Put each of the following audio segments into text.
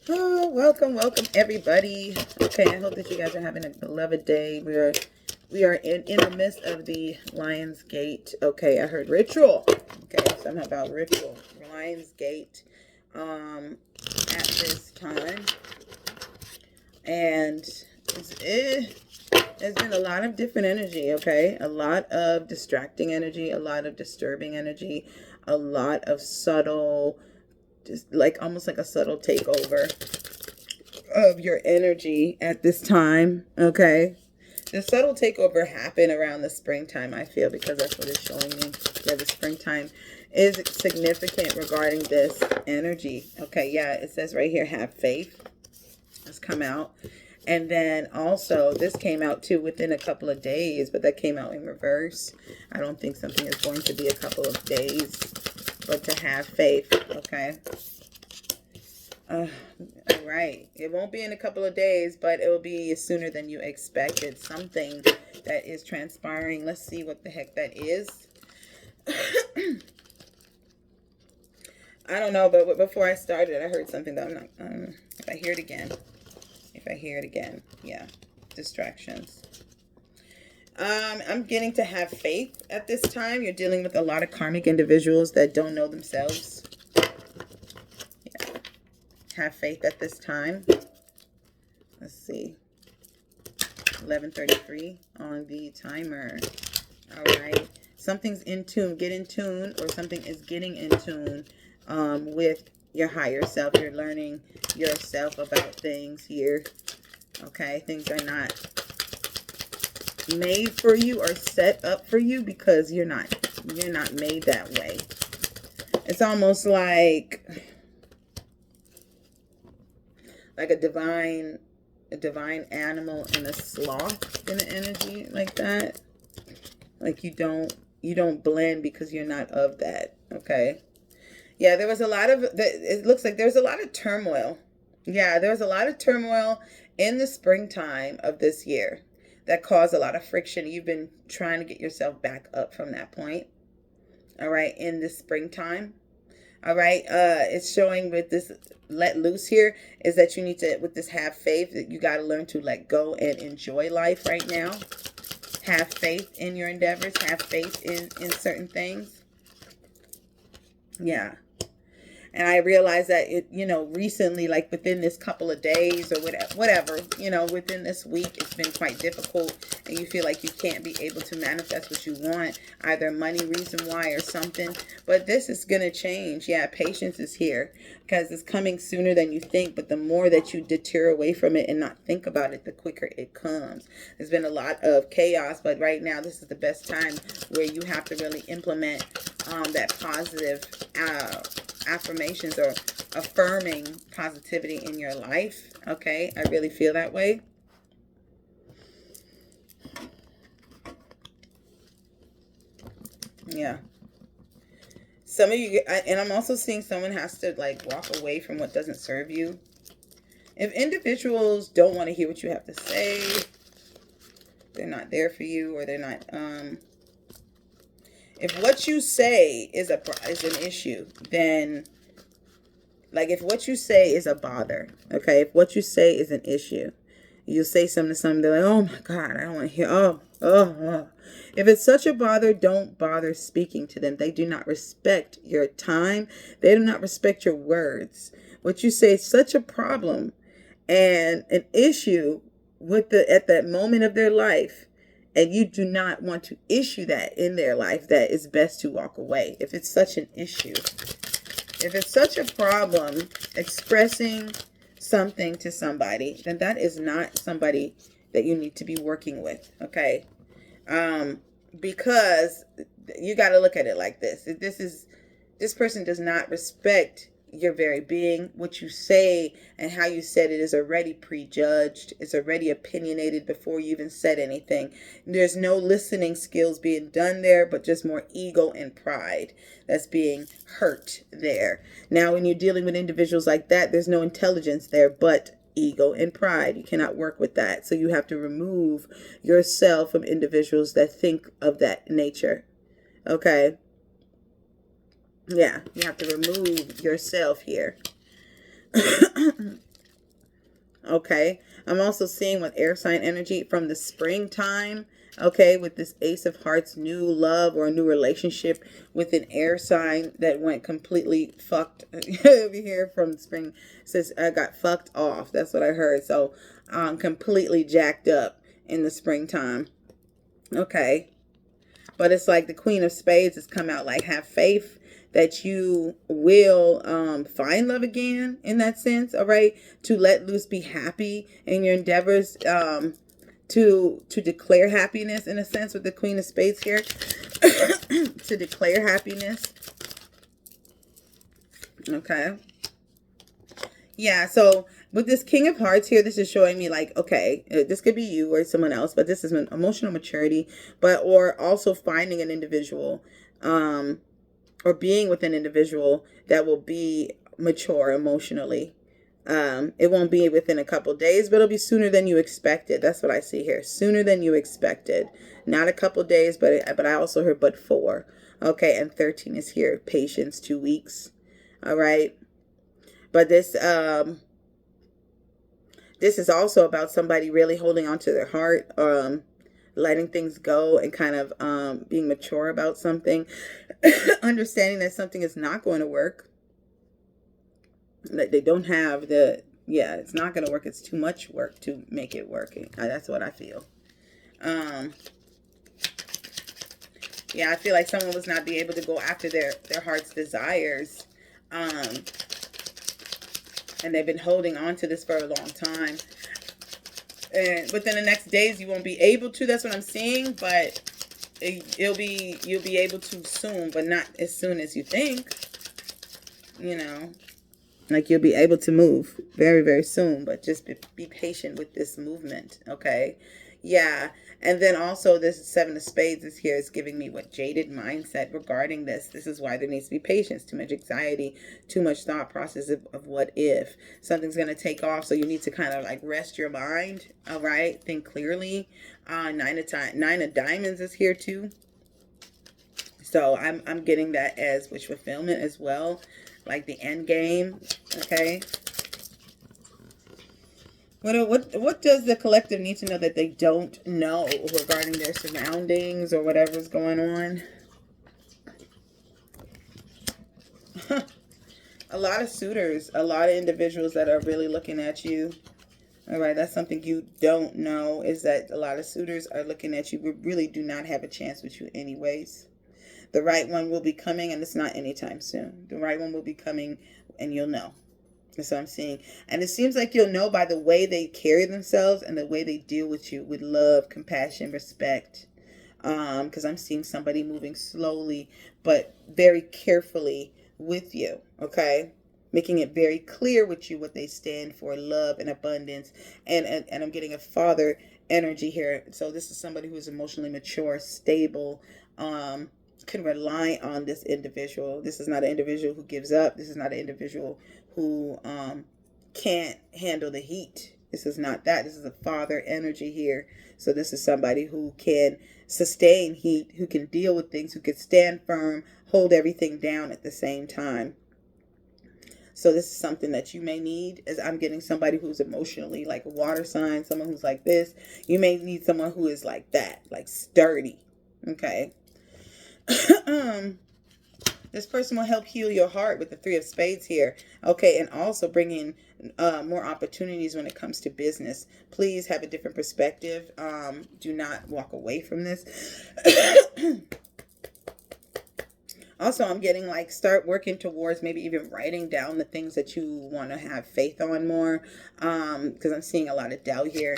Oh, welcome everybody. Okay, I hope that you guys are having a beloved day. We are in the midst of the Lion's Gate. Okay, I heard ritual. Okay, something about ritual. Lion's Gate at this time. And there's been a lot of different energy, okay? A lot of distracting energy, a lot of disturbing energy, a lot of subtle, just like almost like a subtle takeover of your energy at this time, okay? The subtle takeover happened around the springtime, I feel, because that's what it's showing me. Yeah, the springtime is significant regarding this energy. Okay, yeah, it says right here, have faith. Has come out. And then also, this came out too within a couple of days, but that came out in reverse. I don't think something is going to be a couple of days, but to have faith, okay? All right. It won't be in a couple of days, but it will be sooner than you expected. Something that is transpiring. Let's see what the heck that is. I don't know, but before I started, I heard something that I'm not, if I hear it again, yeah, distractions. I'm getting to have faith at this time. You're dealing with a lot of karmic individuals that don't know themselves. Yeah. Have faith at this time. Let's see. 11:33 on the timer. All right. Something's in tune. Get in tune, or something is getting in tune with your higher self. You're learning yourself about things here. Okay. Things are not made for you or set up for you because you're not made that way. It's almost like a divine animal and a sloth in the energy like that. Like you don't blend because you're not of that. Okay. Yeah, there was a lot of, it looks like there's a lot of turmoil. Yeah, there was a lot of turmoil in the springtime of this year that caused a lot of friction. You've been trying to get yourself back up from that point. All right, in the springtime. All right, it's showing with this let loose here is that you need to, with this have faith, that you got to learn to let go and enjoy life right now. Have faith in your endeavors. Have faith in certain things. Yeah. And I realized that it, recently, like within this couple of days or whatever, within this week, it's been quite difficult. And you feel like you can't be able to manifest what you want, either money, reason why, or something. But this is going to change. Yeah, patience is here because it's coming sooner than you think. But the more that you deter away from it and not think about it, the quicker it comes. There's been a lot of chaos, but right now, this is the best time where you have to really implement that positive affirmations or affirming positivity in your life. Okay, I really feel that way. Yeah. Some of you, and I'm also seeing someone has to like walk away from what doesn't serve you. If individuals don't want to hear what you have to say, they're not there for you, or they're not, if what you say is an issue, then, like, if what you say is a bother, okay, if what you say is an issue, you say something to somebody, they're like, oh my God, I don't want to hear, oh. If it's such a bother, don't bother speaking to them. They do not respect your time. They do not respect your words. What you say is such a problem and an issue at that moment of their life, and you do not want to issue that in their life, that it's best to walk away. If it's such an issue, if it's such a problem expressing something to somebody, then that is not somebody that you need to be working with, okay? Because you got to look at it like this. This person does not respect your very being. What you say and how you said it is already prejudged. It's already opinionated before you even said anything. There's no listening skills being done there, but just more ego and pride that's being hurt there. Now, when you're dealing with individuals like that, there's no intelligence there, but ego and pride. You cannot work with that. So you have to remove yourself from individuals that think of that nature. Okay? Yeah, you have to remove yourself here. Okay. I'm also seeing with air sign energy from the springtime. Okay. With this Ace of Hearts, new love or a new relationship with an air sign that went completely fucked over here from the spring. It says I got fucked off. That's what I heard. So completely jacked up in the springtime. Okay. But it's like the Queen of Spades has come out, like have faith that you will find love again in that sense. All right. To let loose, be happy in your endeavors, to declare happiness in a sense with the Queen of Spades here. To declare happiness. Okay. Yeah, so with this King of Hearts here, this is showing me like, okay, this could be you or someone else, but this is an emotional maturity, but or also finding an individual, or being with an individual that will be mature emotionally. It won't be within a couple days, but it'll be sooner than you expected. That's what I see here. Sooner than you expected. Not a couple days, but I also heard but 4. Okay, and 13 is here. Patience, 2 weeks. All right. But this is also about somebody really holding on to their heart, letting things go and kind of being mature about something, understanding that something is not going to work, that they don't have it's not going to work. It's too much work to make it work. That's what I feel. Yeah, I feel like someone was not be able to go after their heart's desires. And they've been holding on to this for a long time. And within the next days, you won't be able to. That's what I'm seeing. But you'll be able to soon, but not as soon as you think. You know, like you'll be able to move very, very soon. But just be patient with this movement. Okay. Yeah. And then also this 7 of Spades is here is giving me what jaded mindset regarding this. This is why there needs to be patience, too much anxiety, too much thought process of what if. Something's going to take off. So you need to kind of like rest your mind. All right. Think clearly. 9 of Diamonds is here too. So I'm getting that as wish fulfillment as well. Like the end game. Okay. What does the collective need to know that they don't know regarding their surroundings or whatever's going on? A lot of suitors, a lot of individuals that are really looking at you. All right, that's something you don't know, is that a lot of suitors are looking at you but really do not have a chance with you anyways. The right one will be coming, and it's not anytime soon. The right one will be coming, and you'll know. That's what I'm seeing. And it seems like you'll know by the way they carry themselves and the way they deal with you with love, compassion, respect. Because I'm seeing somebody moving slowly but very carefully with you. Okay. Making it very clear with you what they stand for, love and abundance. And I'm getting a father energy here. So this is somebody who's emotionally mature, stable, can rely on this individual. This is not an individual who gives up. This is not an individual who can't handle the heat. This is not that. This is a father energy here. So this is somebody who can sustain heat, who can deal with things, who can stand firm, hold everything down at the same time. So this is something that you may need, as I'm getting somebody who's emotionally like a water sign, someone who's like this. You may need someone who is like that, like sturdy. Okay. This person will help heal your heart with the 3 of Spades here. Okay, and also bring in more opportunities when it comes to business. Please have a different perspective. Do not walk away from this. Also, I'm getting like start working towards maybe even writing down the things that you want to have faith on more. Because I'm seeing a lot of doubt here.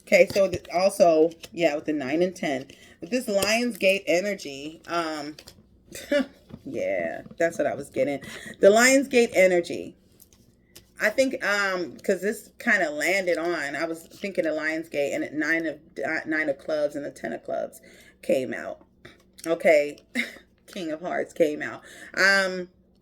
Okay, so also, yeah, with the 9 and 10. With this Lionsgate energy, yeah, that's what I was getting. The Lionsgate energy. I think, because this kind of landed on, I was thinking of Lionsgate, and at 9 of clubs and the 10 of clubs came out. Okay, King of Hearts came out.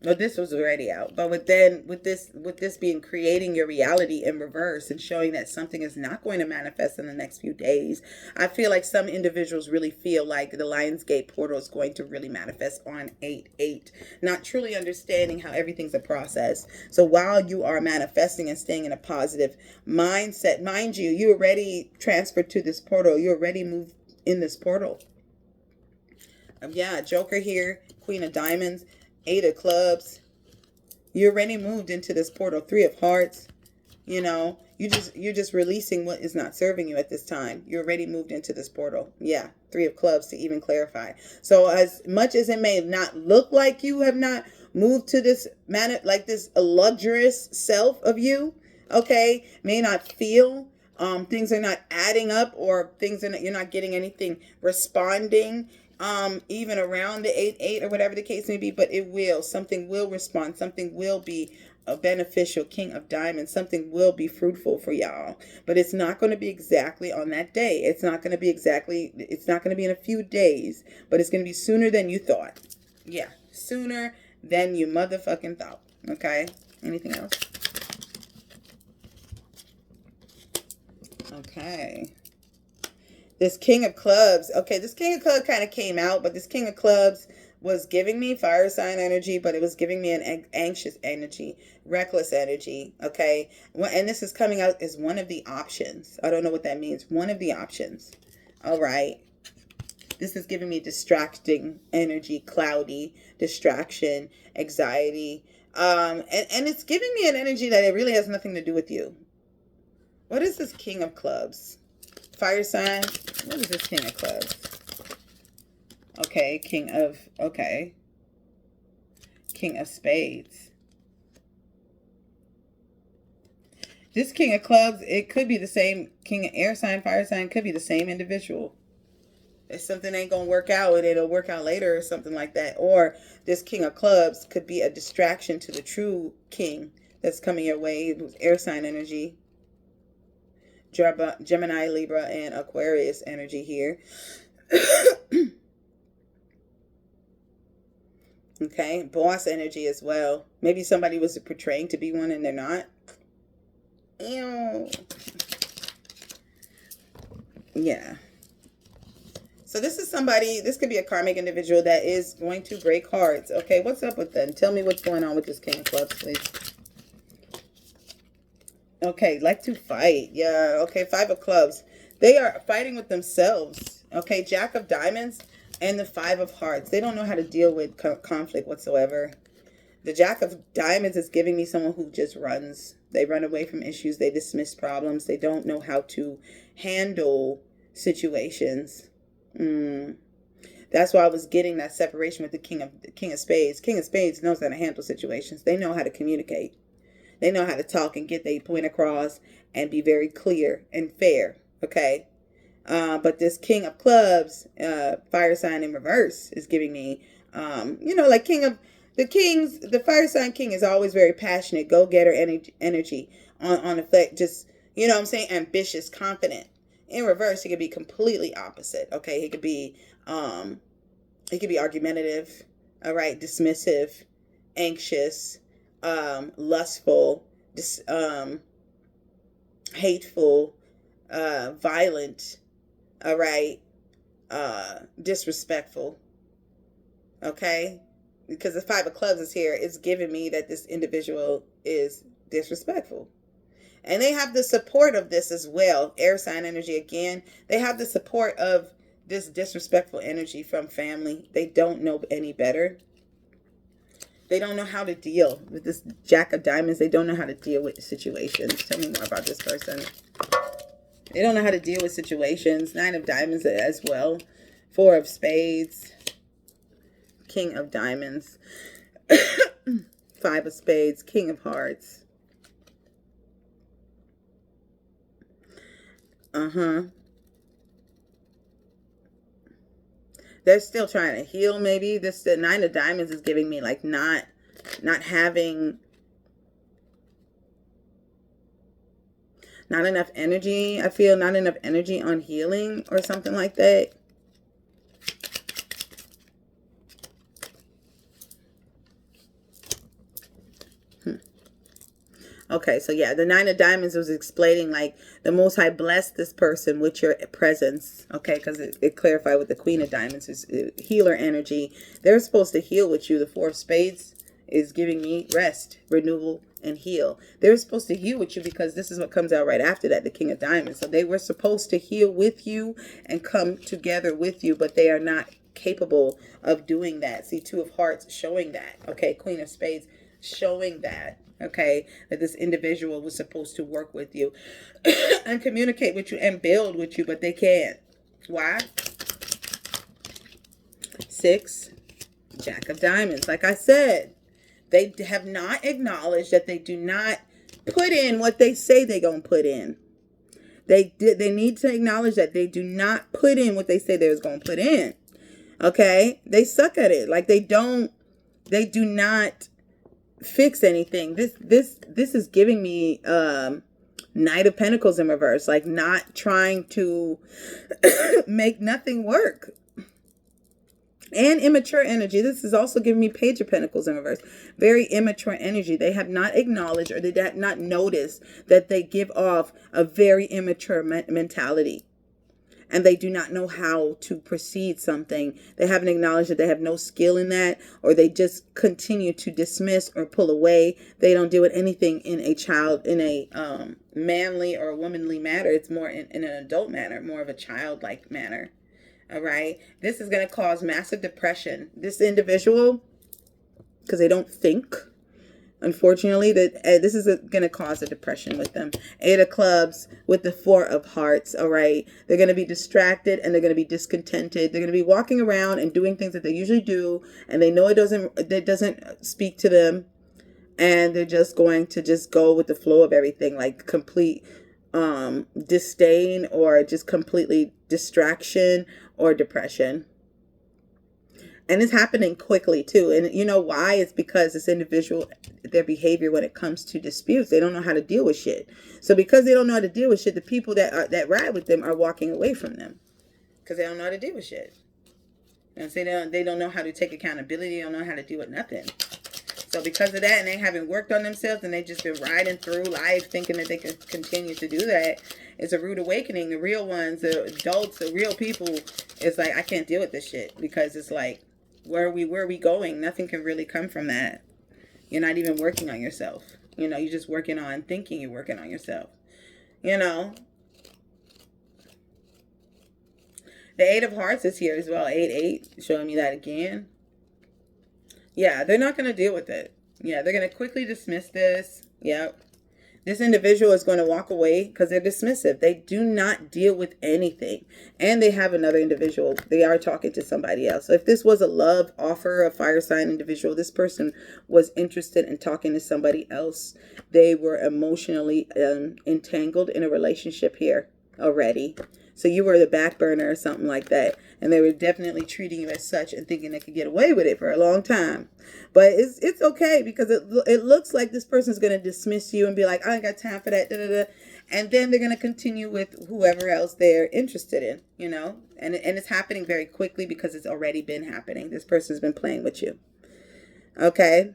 Well, this was already out, but with this being creating your reality in reverse and showing that something is not going to manifest in the next few days, I feel like some individuals really feel like the Lionsgate portal is going to really manifest on 8/8, not truly understanding how everything's a process. So while you are manifesting and staying in a positive mindset, mind you, you already transferred to this portal. You already moved in this portal. Yeah, Joker here, Queen of Diamonds, Eight of Clubs. You already moved into this portal. Three of Hearts. You know, you're just releasing what is not serving you at this time. You already moved into this portal. Yeah, Three of Clubs to even clarify. So as much as it may not look like you have not moved to this like this luxurious self of you, okay, may not feel things are not adding up, or things are not, you're not getting anything responding even around the 8/8 or whatever the case may be, but it will, something will respond, something will be a beneficial. King of Diamonds, something will be fruitful for y'all, but it's not going to be exactly on that day. It's not going to be in a few days, but it's going to be sooner than you thought. Yeah, sooner than you motherfucking thought. Okay, anything else? Okay. This King of Clubs. Okay, this King of Clubs kind of came out, but this King of Clubs was giving me fire sign energy, but it was giving me an anxious energy, reckless energy. Okay, and this is coming out as one of the options. I don't know what that means. One of the options. All right. This is giving me distracting energy, cloudy, distraction, anxiety. And it's giving me an energy that it really has nothing to do with you. What is this King of Clubs? Fire sign. What is this King of Clubs? Okay, King of Spades. This King of Clubs, it could be the same King of Air sign, fire sign, could be the same individual. If something ain't gonna work out and it'll work out later or something like that. Or this King of Clubs could be a distraction to the true king that's coming your way. It was air sign energy. Gemini, Libra, and Aquarius energy here. Okay, boss energy as well. Maybe somebody was portraying to be one and they're not. Ew. Yeah. So this is somebody, this could be a karmic individual that is going to break hearts. Okay, what's up with them? Tell me what's going on with this King of Clubs, please. Okay, like to fight. Yeah, okay, Five of Clubs. They are fighting with themselves. Okay, Jack of Diamonds and the Five of Hearts. They don't know how to deal with conflict whatsoever. The Jack of Diamonds is giving me someone who just runs. They run away from issues. They dismiss problems. They don't know how to handle situations. That's why I was getting that separation with the King of Spades. King of Spades knows how to handle situations. They know how to communicate. They know how to talk and get their point across and be very clear and fair. Okay. But this King of Clubs, fire sign in reverse, is giving me, like the fire sign king is always very passionate, go-getter energy on effect, just, what I'm saying, ambitious, confident. In reverse, he could be completely opposite. Okay. He could be argumentative, all right, dismissive, anxious, lustful, hateful, violent, all right, disrespectful. Okay, because the Five of Clubs is here, it's giving me that this individual is disrespectful. And they have the support of this as well. Air sign energy again. They have the support of this disrespectful energy from family. They don't know any better. They don't know how to deal with this Jack of Diamonds. They don't know how to deal with situations. Tell me more about this person. They don't know how to deal with situations. Nine of Diamonds as well. Four of Spades. King of Diamonds. Five of Spades. King of Hearts. They're still trying to heal, maybe. The Nine of Diamonds is giving me like not having not enough energy. I feel not enough energy on healing or something like that. Okay, so yeah, the Nine of Diamonds was explaining like the Most High blessed this person with your presence. Okay, because it clarified with the Queen of Diamonds is healer energy. They're supposed to heal with you. The Four of Spades is giving me rest, renewal, and heal. They're supposed to heal with you because this is what comes out right after that, the King of Diamonds. So they were supposed to heal with you and come together with you, but they are not capable of doing that. See, Two of Hearts showing that. Okay, Queen of Spades showing that. Okay, that this individual was supposed to work with you and communicate with you and build with you, but they can't. Why? 6, Jack of Diamonds. Like I said, they have not acknowledged that they do not put in what they say they're going to put in. They need to acknowledge that they do not put in what they say they was going to put in. Okay? They suck at it. Like they do not fix anything. This is giving me Knight of Pentacles in reverse, like not trying to make nothing work. And immature energy. This is also giving me Page of Pentacles in reverse. Very immature energy. They have not acknowledged, or they have not noticed that they give off a very immature mentality. And they do not know how to proceed something. They haven't acknowledged that they have no skill in that, or they just continue to dismiss or pull away. They don't deal with anything in a manly or womanly manner. It's more in an adult manner, more of a childlike manner. All right. This is going to cause massive depression. This individual, because they don't think, unfortunately, that this is going to cause a depression with them. 8 of Clubs with the 4 of Hearts. All right. They're going to be distracted and they're going to be discontented. They're going to be walking around and doing things that they usually do, and they know it doesn't speak to them, and they're just going to just go with the flow of everything, like complete disdain or just completely distraction or depression. And it's happening quickly too. And you know why? It's because this individual, their behavior when it comes to disputes, they don't know how to deal with shit. So because they don't know how to deal with shit, the people that ride with them are walking away from them because they don't know how to deal with shit. You know, so they don't know how to take accountability. They don't know how to deal with nothing. So because of that, and they haven't worked on themselves, and they've just been riding through life thinking that they can continue to do that, it's a rude awakening. The real ones, the adults, the real people, it's like, I can't deal with this shit, because it's like, where are we going? Nothing can really come from that. You're not even working on yourself. You know, you're just working on thinking you're working on yourself. You know. The 8 of Hearts is here as well. 8-8, showing me that again. Yeah, they're not going to deal with it. Yeah, they're going to quickly dismiss this. Yep. This individual is going to walk away because they're dismissive. They do not deal with anything. And they have another individual. They are talking to somebody else. So if this was a love offer, a fire sign individual, this person was interested in talking to somebody else. They were emotionally entangled in a relationship here already. So you were the back burner or something like that. And they were definitely treating you as such and thinking they could get away with it for a long time. But it's okay, because it looks like this person's going to dismiss you and be like, I ain't got time for that. Da, da, da. And then they're going to continue with whoever else they're interested in, you know. And it's happening very quickly because it's already been happening. This person's been playing with you. Okay.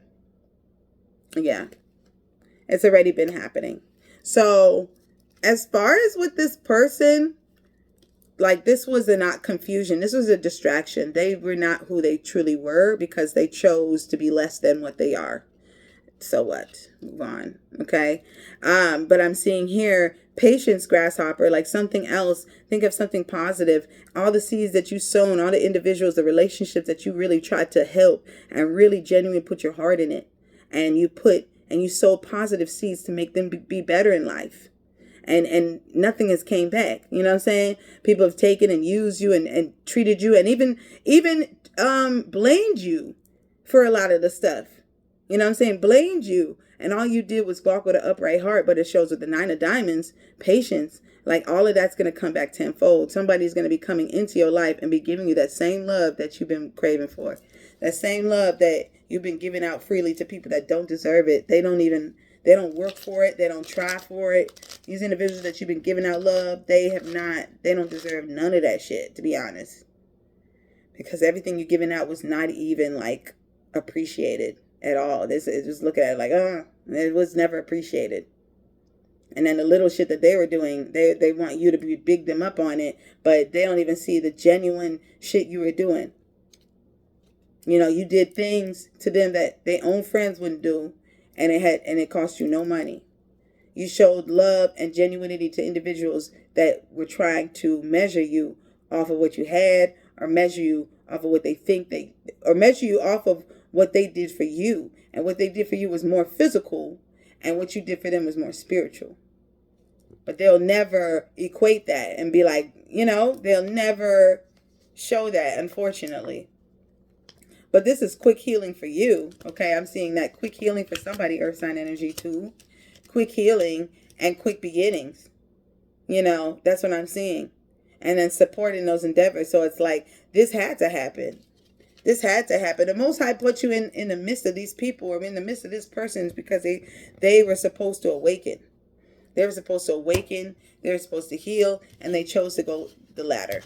Yeah. It's already been happening. So as far as with this person, like, this was not confusion. This was a distraction. They were not who they truly were because they chose to be less than what they are. So what? Move on. Okay. But I'm seeing here, patience, grasshopper, like something else. Think of something positive. All the seeds that you sown, all the individuals, the relationships that you really tried to help and really genuinely put your heart in it. And you sowed positive seeds to make them be better in life. And nothing has came back. You know what I'm saying? People have taken and used you and treated you and even blamed you for a lot of the stuff. You know what I'm saying? Blamed you. And all you did was walk with an upright heart. But it shows with the 9 of Diamonds, patience. Like, all of that's going to come back tenfold. Somebody's going to be coming into your life and be giving you that same love that you've been craving for. That same love that you've been giving out freely to people that don't deserve it. They don't work for it. They don't try for it. These individuals that you've been giving out love, they don't deserve none of that shit, to be honest. Because everything you're giving out was not even, like, appreciated at all. It was looking at it like, it was never appreciated. And then the little shit that they were doing, they want you to be big them up on it, but they don't even see the genuine shit you were doing. You know, you did things to them that their own friends wouldn't do, and it cost you no money. You showed love and genuinity to individuals that were trying to measure you off of what you had, or measure you off of what they think or measure you off of what they did for you. And what they did for you was more physical, and what you did for them was more spiritual. But they'll never equate that and be like, you know, they'll never show that, unfortunately. But this is quick healing for you, okay? I'm seeing that quick healing for somebody, earth sign energy too. Quick healing and quick beginnings. You know, that's what I'm seeing. And then supporting those endeavors. So it's like, this had to happen. This had to happen. The Most High put you in the midst of these people, or in the midst of this person, because they were supposed to awaken. They were supposed to awaken. They were supposed to heal. And they chose to go the latter.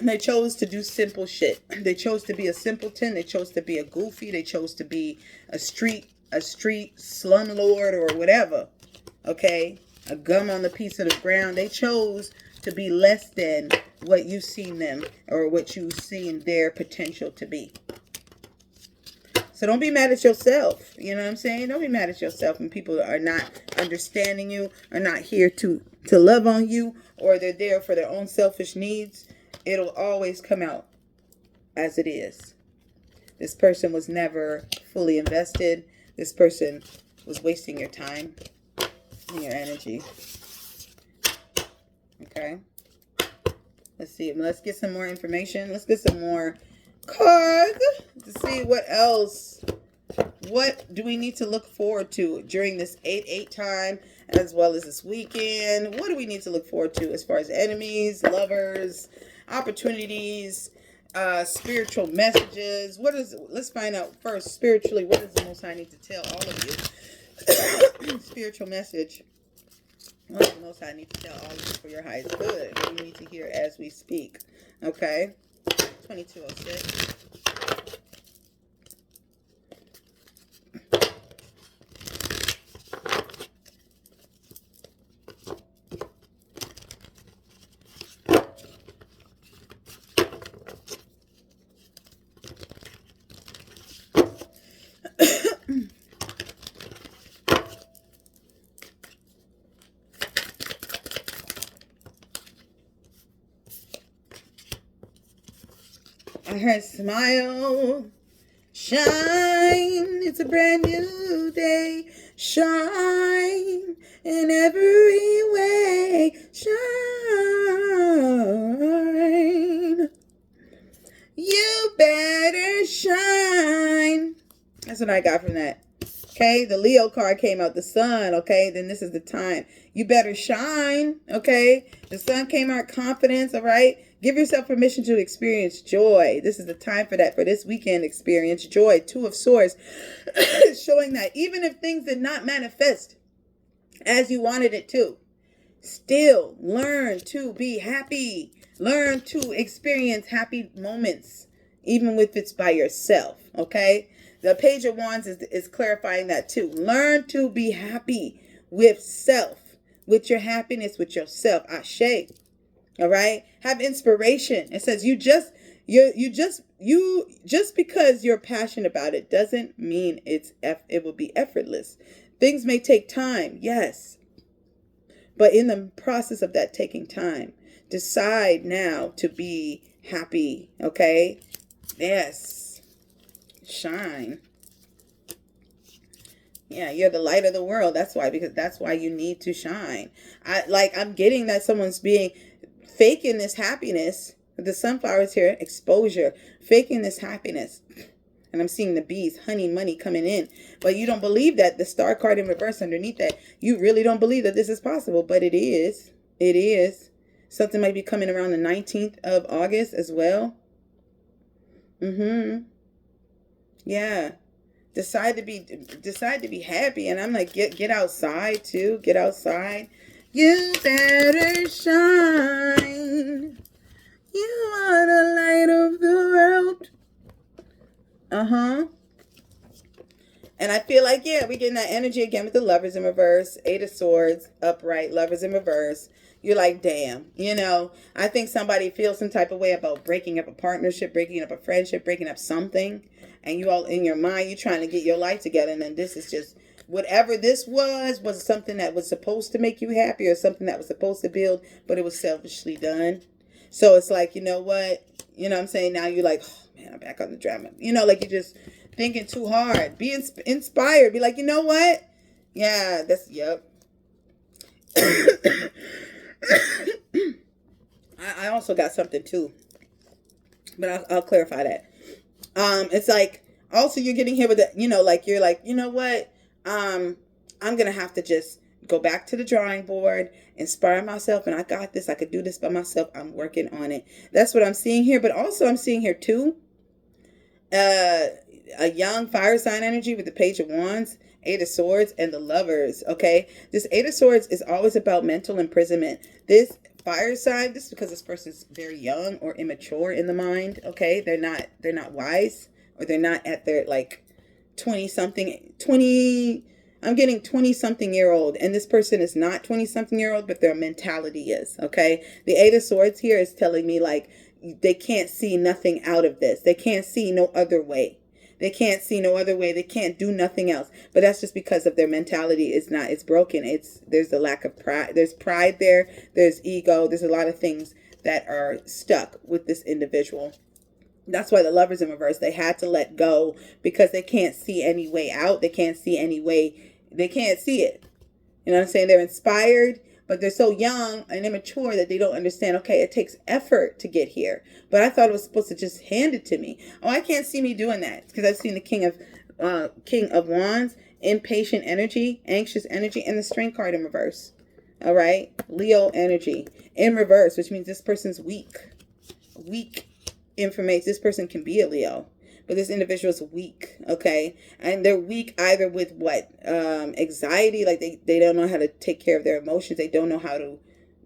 They chose to do simple shit. They chose to be a simpleton. They chose to be a goofy. They chose to be a street slumlord or whatever. Okay? A gum on the piece of the ground. They chose to be less than what you've seen them, or what you've seen their potential to be. So don't be mad at yourself. You know what I'm saying? Don't be mad at yourself when people are not understanding you, are not here to love on you, or they're there for their own selfish needs. It'll always come out as it is. This person was never fully invested. This person was wasting your time and your energy. Okay? Let's see. Let's get some more information. Let's get some more cards to see what else. What do we need to look forward to during this 8/8 time, as well as this weekend? What do we need to look forward to as far as enemies, lovers, opportunities, spiritual messages? Let's find out first, spiritually, what does the Most High need to tell all of you? Spiritual message. What does the Most High need to tell all of you for your highest good? What do you need to hear as we speak? Okay. 2206. I heard smile, shine, it's a brand new day, shine in every way, shine, you better shine. That's what I got from that. Okay, the Leo card came out, the sun, okay, then this is the time. You better shine, okay? The sun came out, confidence, all right? Give yourself permission to experience joy. This is the time for that, for this weekend experience. Joy, Two of Swords, showing that even if things did not manifest as you wanted it to, still learn to be happy. Learn to experience happy moments, even if it's by yourself, okay? The Page of Wands is clarifying that too. Learn to be happy with self, with your happiness, with yourself. Ashe. All right. Have inspiration. It says just because you're passionate about it doesn't mean it will be effortless. Things may take time. Yes. But in the process of that taking time, decide now to be happy. Okay. Yes. Shine. Yeah, you're the light of the world. That's why, because that's why you need to shine. I'm getting that someone's faking this happiness. The sunflowers here, exposure, faking this happiness. And I'm seeing the bees, honey, money coming in. But you don't believe that. The star card in reverse underneath that. You really don't believe that this is possible. But it is. It is. Something might be coming around the 19th of August as well. Yeah. Decide to be happy. And I'm like, get outside too. Get outside. You better shine. You are the light of the world. And I feel like, yeah, we're getting that energy again with the Lovers in reverse, Eight of Swords, upright, Lovers in reverse. You're like, damn, you know, I think somebody feels some type of way about breaking up a partnership, breaking up a friendship, breaking up something. And you all in your mind, you're trying to get your life together. And then this is just, whatever this was something that was supposed to make you happy or something that was supposed to build, but it was selfishly done. So it's like, you know what? You know what I'm saying? Now you're like, oh man, I'm back on the drama. You know, like you're just thinking too hard. Be inspired. Be like, you know what? Yeah, that's, yep. I also got something too, but I'll clarify that. It's like, also you're getting here with it, you know, like you're like, you know what? I'm going to have to just go back to the drawing board, inspire myself, and I got this. I could do this by myself. I'm working on it. That's what I'm seeing here. But also I'm seeing here too, a young fire sign energy with the Page of Wands, Eight of Swords, and the Lovers. Okay. This Eight of Swords is always about mental imprisonment. This fire sign, this is because this person's very young or immature in the mind. Okay. They're not wise, or they're not at their like 20 something, I'm getting 20 something year old, and this person is not 20 something year old, but their mentality is. Okay. The Eight of Swords here is telling me like they can't see nothing out of this. They can't see no other way. They can't see no other way. They can't do nothing else. But that's just because of their mentality. It's broken. There's a lack of pride. There's pride there. There's ego. There's a lot of things that are stuck with this individual. That's why the Lovers in reverse, they had to let go because they can't see any way out. They can't see any way. They can't see it. You know what I'm saying? They're inspired, but they're so young and immature that they don't understand, okay, it takes effort to get here. But I thought it was supposed to just hand it to me. Oh, I can't see me doing that because I've seen the King of Wands, impatient energy, anxious energy, and the Strength card in reverse. All right. Leo energy in reverse, which means this person's weak. Weak information. This person can be a Leo, but this individual is weak. Okay. And they're weak either with what? Anxiety. Like they don't know how to take care of their emotions. They don't know how to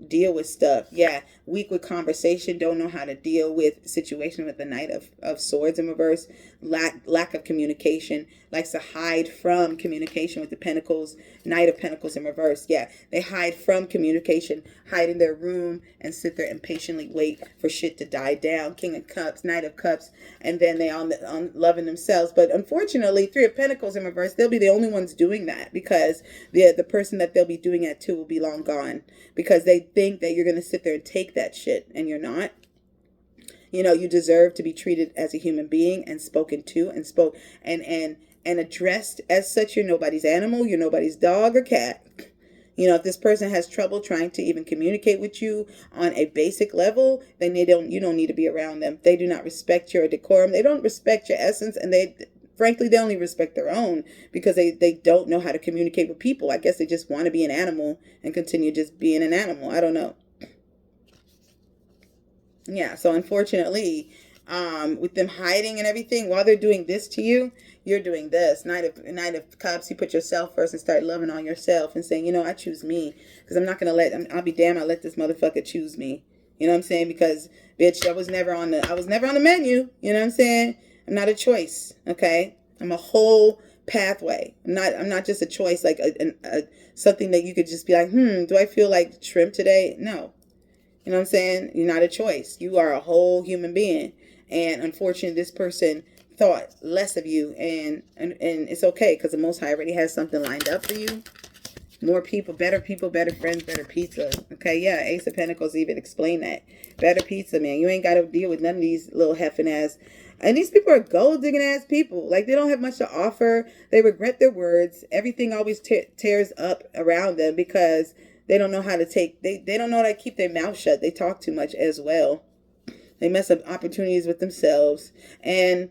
deal with stuff. Yeah. Weak with conversation. Don't know how to deal with situation with the Knight of Swords in reverse. Lack of communication. Likes to hide from communication with the Pentacles. Knight of Pentacles in reverse. Yeah. They hide from communication. Hide in their room and sit there and patiently wait for shit to die down. King of Cups. Knight of Cups. And then they on loving themselves. But unfortunately, Three of Pentacles in reverse, they'll be the only ones doing that because the person that they'll be doing that to will be long gone because they think that you're going to sit there and take that shit, and you're not. You know, you deserve to be treated as a human being and spoken to and addressed as such. You're nobody's animal. You're nobody's dog or cat. You know, if this person has trouble trying to even communicate with you on a basic level, then you don't need to be around them. They do not respect your decorum. They don't respect your essence, and frankly, they only respect their own because they don't know how to communicate with people. I guess they just want to be an animal and continue just being an animal. I don't know. Yeah, so unfortunately, with them hiding and everything, while they're doing this to you, you're doing this. Knight of Cups, you put yourself first and start loving on yourself and saying, you know, I choose me because I'm not going to I'll be damned, I let this motherfucker choose me. You know what I'm saying? Because, bitch, I was never on the menu. You know what I'm saying? I'm not a choice, okay? I'm a whole pathway. I'm not just a choice, like something that you could just be like, do I feel like shrimp today? No. You know what I'm saying? You're not a choice. You are a whole human being. And unfortunately, this person thought less of you. And it's okay because the Most High already has something lined up for you. More people, better friends, better pizza. Okay, yeah, Ace of Pentacles even explain that. Better pizza, man. You ain't got to deal with none of these little heffing ass. And these people are gold digging ass people. Like, they don't have much to offer. They regret their words. Everything always tears up around them because they don't know how to they don't know how to keep their mouth shut. They talk too much as well. They mess up opportunities with themselves. And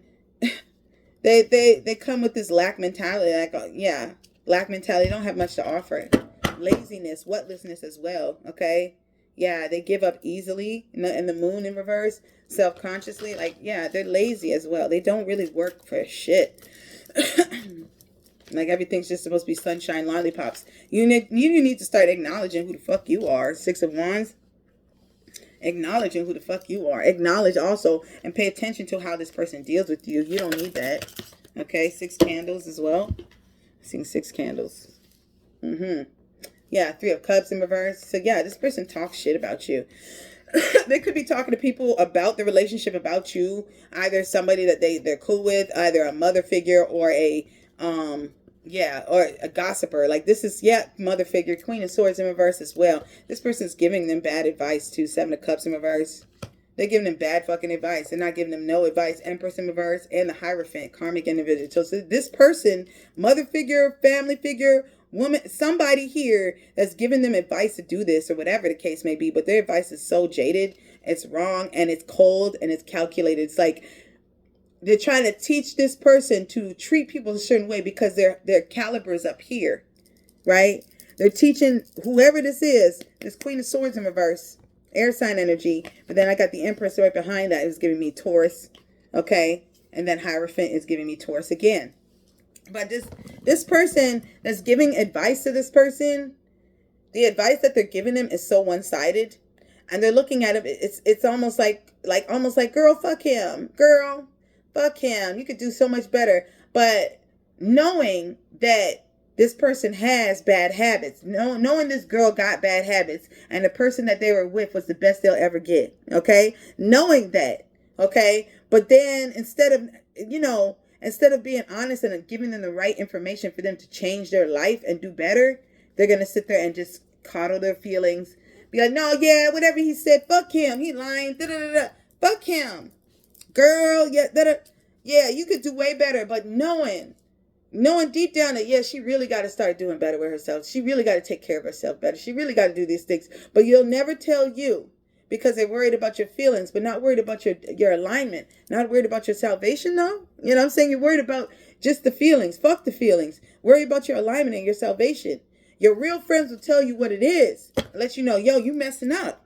they come with this lack mentality. Like, yeah, lack mentality. They don't have much to offer. Laziness, whatlessness as well. Okay. Yeah, they give up easily. And the Moon in reverse, self-consciously. Like, yeah, they're lazy as well. They don't really work for shit. Like, everything's just supposed to be sunshine lollipops. You need to start acknowledging who the fuck you are. Six of Wands. Acknowledging who the fuck you are. Acknowledge also and pay attention to how this person deals with you. You don't need that. Okay, 6 candles as well. Seeing 6 candles. Yeah, 3 of Cups in reverse. So yeah, this person talks shit about you. They could be talking to people about the relationship, about you, either somebody that they're cool with, either a mother figure or a or a gossiper. Like this is mother figure, Queen of Swords in reverse as well. This person's giving them bad advice too. 7 of Cups in reverse. They're giving them bad fucking advice. They're not giving them no advice. Empress in reverse and the Hierophant, karmic individual. So this person, mother figure, family figure, woman, somebody here that's giving them advice to do this or whatever the case may be, but their advice is so jaded, it's wrong, and it's cold, and it's calculated. It's like they're trying to teach this person to treat people a certain way because their caliber is up here, right? They're teaching whoever this is, this Queen of Swords in reverse, air sign energy, but then I got the Empress right behind that. It's giving me Taurus, okay? And then Hierophant is giving me Taurus again. But this person that's giving advice to this person, the advice that they're giving them is so one-sided, and they're looking at it. It's almost like girl, fuck him, girl, fuck him. You could do so much better. But knowing that this person has bad habits, knowing this girl got bad habits, and the person that they were with was the best they'll ever get. Okay, knowing that. Okay, but then instead of being honest and giving them the right information for them to change their life and do better, they're going to sit there and just coddle their feelings. Be like, no, yeah, whatever he said, fuck him. He lying. Fuck him. Girl, yeah, you could do way better. But knowing deep down that, yeah, she really got to start doing better with herself. She really got to take care of herself better. She really got to do these things. But you'll never tell you. Because they're worried about your feelings, but not worried about your alignment. Not worried about your salvation, though. You know what I'm saying? You're worried about just the feelings. Fuck the feelings. Worry about your alignment and your salvation. Your real friends will tell you what it is. Let you know, yo, you messing up.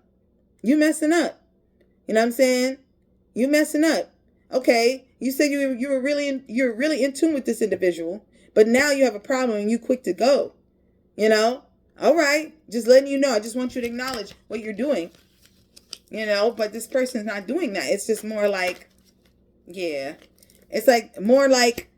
You messing up. You know what I'm saying? You messing up. Okay, you said you're really in tune with this individual, but now you have a problem and you quick to go. You know? All right. Just letting you know. I just want you to acknowledge what you're doing. You know, but this person's not doing that. It's just more like, yeah. It's like more like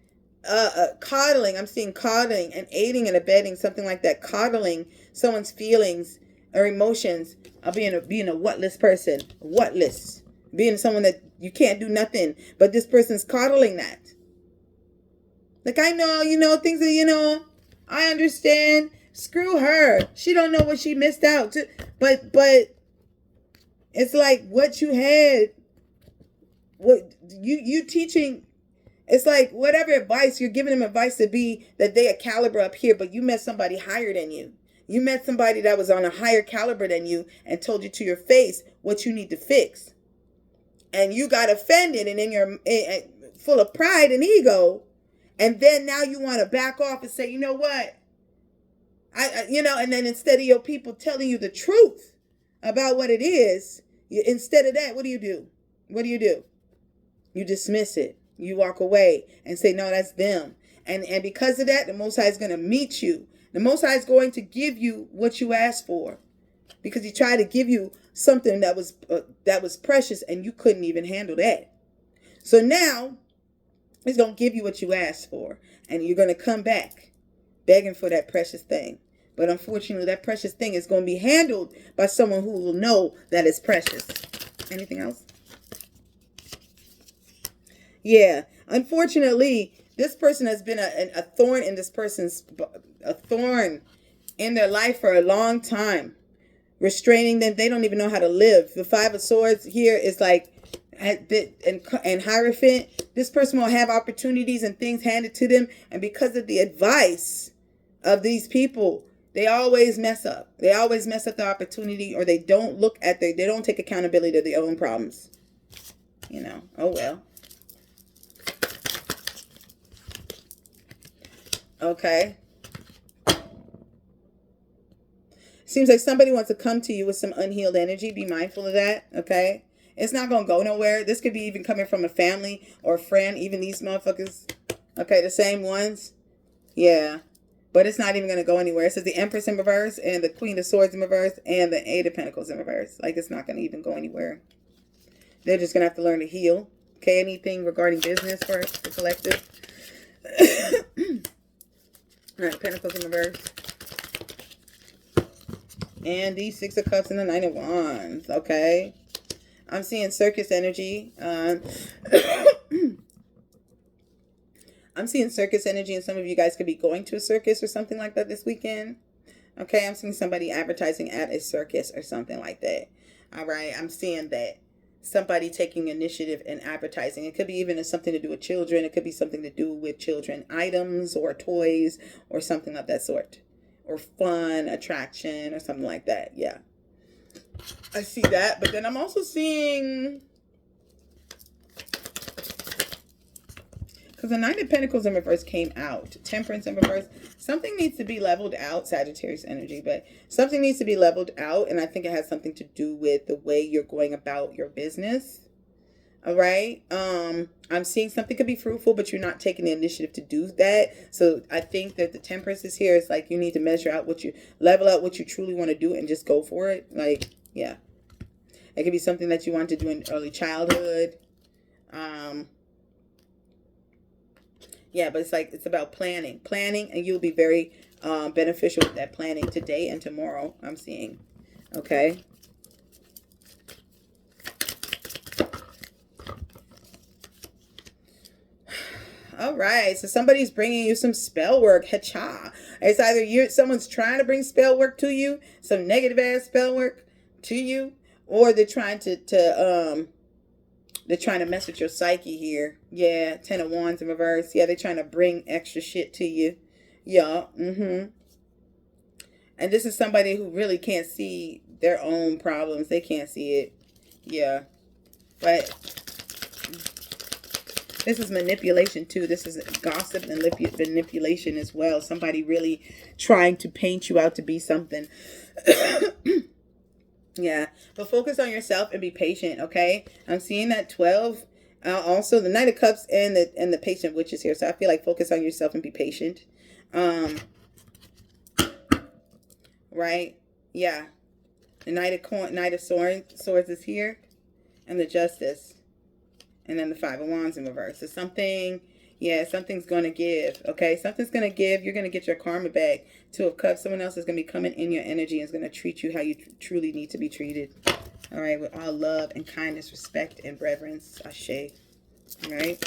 coddling. I'm seeing coddling and aiding and abetting, something like that. Coddling someone's feelings or emotions of being a whatless person. Whatless. Being someone that you can't do nothing. But this person's coddling that. Like, I know, things that, I understand. Screw her. She don't know what she missed out to. But it's like what you had, what you teaching. It's like whatever advice you're giving them advice to be that they a caliber up here, but you met somebody higher than you. You met somebody that was on a higher caliber than you and told you to your face what you need to fix. And you got offended and in your full of pride and ego. And then now you want to back off and say, you know what? And then instead of your people telling you the truth about what it is, instead of that, what do? What do? You dismiss it. You walk away and say, no, that's them. And because of that, the Most High is going to meet you. The Most High is going to give you what you asked for. Because he tried to give you something that was precious and you couldn't even handle that. So now, he's going to give you what you asked for. And you're going to come back begging for that precious thing. But unfortunately, that precious thing is going to be handled by someone who will know that it's precious. Anything else? Yeah. Unfortunately, this person has been a thorn in a thorn in their life for a long time. Restraining them. They don't even know how to live. The 5 of Swords here is like, and Hierophant, this person will have opportunities and things handed to them. And because of the advice of these people, they always mess up. They always mess up the opportunity, or they don't they don't take accountability to their own problems. Oh well. Okay. Seems like somebody wants to come to you with some unhealed energy. Be mindful of that, okay? It's not going to go nowhere. This could be even coming from a family or a friend, even these motherfuckers. Okay, the same ones. Yeah. But it's not even going to go anywhere. It says the Empress in reverse and the Queen of Swords in reverse and the 8 of Pentacles in reverse. Like, it's not going to even go anywhere. They're just going to have to learn to heal. Okay, anything regarding business for the collective? All right, Pentacles in reverse. And the Six of Cups and the Nine of Wands. Okay. I'm seeing circus energy. I'm seeing circus energy, and some of you guys could be going to a circus or something like that this weekend. Okay, I'm seeing somebody advertising at a circus or something like that. All right, I'm seeing that. Somebody taking initiative in advertising. It could be even something to do with children. It could be something to do with children items or toys or something of that sort. Or fun, attraction, or something like that. Yeah. I see that. But then I'm also seeing... because the Nine of Pentacles in reverse came out. Temperance in reverse. Something needs to be leveled out. Sagittarius energy. But something needs to be leveled out. And I think it has something to do with the way you're going about your business. All right. I'm seeing something could be fruitful, but you're not taking the initiative to do that. So I think that the Temperance is here. It's like you need to measure out what you... level out what you truly want to do and just go for it. Like, yeah. It could be something that you want to do in early childhood. Yeah, but it's like, it's about planning. Planning, and you'll be very beneficial with that planning today and tomorrow, I'm seeing. Okay. All right. So somebody's bringing you some spell work. Hacha. It's either someone's trying to bring spell work to you, some negative ass spell work to you, or they're trying to mess with your psyche here. Yeah, Ten of Wands in reverse. Yeah, they're trying to bring extra shit to you. Yeah, And this is somebody who really can't see their own problems. They can't see it. Yeah. But this is manipulation too. This is gossip and manipulation as well. Somebody really trying to paint you out to be something. Yeah, but focus on yourself and be patient, okay? I'm seeing that 12. Also, the Knight of Cups and the Patient Witch is here. So I feel like focus on yourself and be patient. Right? Yeah. The Knight of Swords is here. And the Justice. And then the Five of Wands in reverse. So something... yeah, something's going to give, okay? Something's going to give. You're going to get your karma back. Two of Cups. Someone else is going to be coming in your energy and is going to treat you how you truly need to be treated. All right? With all love and kindness, respect, and reverence. Ashe. All right?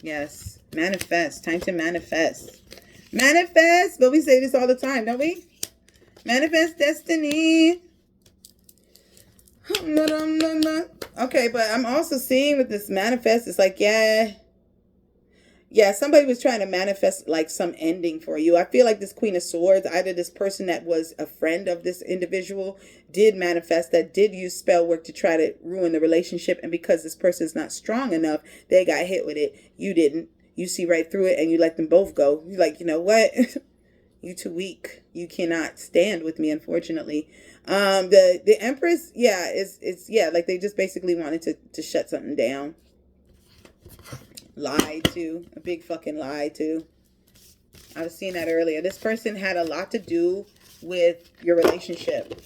Yes. Manifest. Time to manifest. Manifest. But we say this all the time, don't we? Manifest destiny. Okay, but I'm also seeing with this manifest, it's like, yeah, somebody was trying to manifest like some ending for you. I feel like this Queen of Swords, either this person that was a friend of this individual did manifest, that did use spell work to try to ruin the relationship. And because this person is not strong enough, they got hit with it. You didn't. You see right through it and you let them both go. You're like, you know what? You too weak. You cannot stand with me, unfortunately. The Empress, yeah, it's like they just basically wanted to shut something down. Lied to. A big fucking lie too. I was seeing that earlier. This person had a lot to do with your relationship.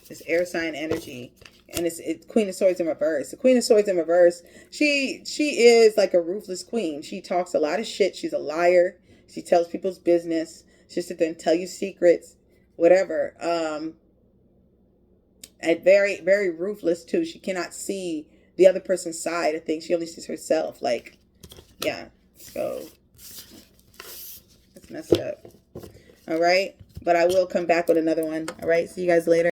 This air sign energy. And it's Queen of Swords in reverse. The Queen of Swords in reverse, she is like a ruthless queen. She talks a lot of shit. She's a liar. She tells people's business. She'll sit there and tell you secrets. Whatever. And very, very ruthless too. She cannot see the other person's side of things. She only sees herself. Like, yeah, so it's messed up. All right, but I will come back with another one. All right, see you guys later.